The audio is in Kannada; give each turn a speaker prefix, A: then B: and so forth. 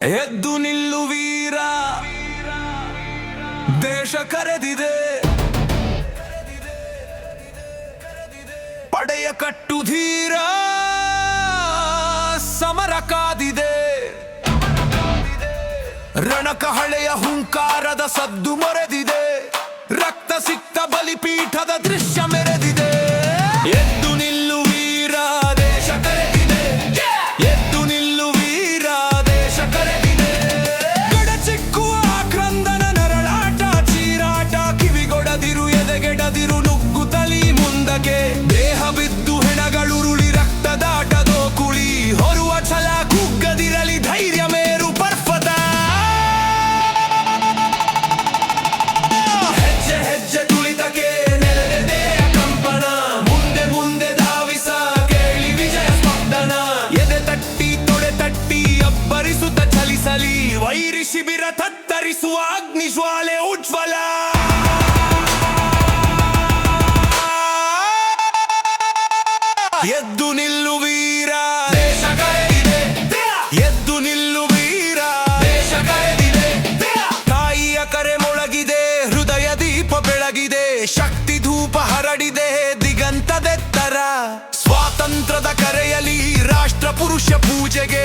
A: ಎದ್ದು ನಿಲ್ಲು ವೀರ, ದೇಶ ಕರೆದಿದೆ. ಪಡೆಯ ಕಟ್ಟು ಧೀರ, ಸಮರ ಕಾದಿದೆ. ರಣಕಹಳೆಯ ಹುಂಕಾರದ ಸದ್ದು ಮೊರೆದಿದೆ. ರಕ್ತ ಸಿಕ್ತ ಬಲಿಪೀಠದ ದೃಶ್ಯ ಮೆರೆದಿದೆ. ಎದ್ದು ನಿಲ್ಲು ವೀರ, ದೇಶ ಕರೆದಿದೆ. ಎದ್ದು ನಿಲ್ಲು ವೀರ, ದೇಶ ಕರೆದಿದೆ. ಗಡಚಿಕ್ಕುವ ಕ್ರಂದನ ನರಳಾಟ, ಚೀರಾಟ, ಕಿವಿಗೊಡದಿರು, ಎದೆಗೆಡದಿರು, ನುಗ್ಗುತ್ತಲಿ ಮುಂದಕ್ಕೆ. ದೇಹ ಬಿದ್ದು ಹೆಣಗಳುರುಳಿ, ರಕ್ತದಾಟದೋ ಕುಳಿ ಹೊರುವ ಛಲ ಕುಗ್ಗದಿರಲಿ, ಧೈರ್ಯ ಮೇರು ಪರ್ವತ. ಹೆಜ್ಜೆ ಹೆಜ್ಜೆ ತುಳಿತಕ್ಕೆ ನೆಲೆದೆದೆಯ ಕಂಪನ. ಮುಂದೆ ಮುಂದೆ ಧಾವಿಸ ಕೇಳಿ ವಿಜಯ ಸ್ಪಂದನ. ಎದೆ ತಟ್ಟಿ ತೊಡೆ ತಟ್ಟಿ ಅಬ್ಬರಿಸುತ್ತ ಚಲಿಸಲಿ, ವೈರಿ ಶಿಬಿರ ತತ್ತರಿಸುವ ಅಗ್ನಿ ಜ್ವಾಲೆ ಉಜ್ವಲ. ಎದ್ದು ನಿಲ್ಲು ವೀರ, ದೇಶ ಕರೆದಿದೆ. ಎದ್ದು ನಿಲ್ಲು ವೀರ, ದೇಶ ಕರೆದಿದೆ. ತಾಯಿಯ ಕರೆ ಮೊಳಗಿದೆ, ಹೃದಯ ದೀಪ ಬೆಳಗಿದೆ. ಶಕ್ತಿ ಧೂಪ ಹರಡಿದೆ ದಿಗಂತದೆತ್ತರ. ಸ್ವಾತಂತ್ರ್ಯದ ಕರೆಯಲಿ ರಾಷ್ಟ್ರ ಪುರುಷ ಪೂಜೆಗೆ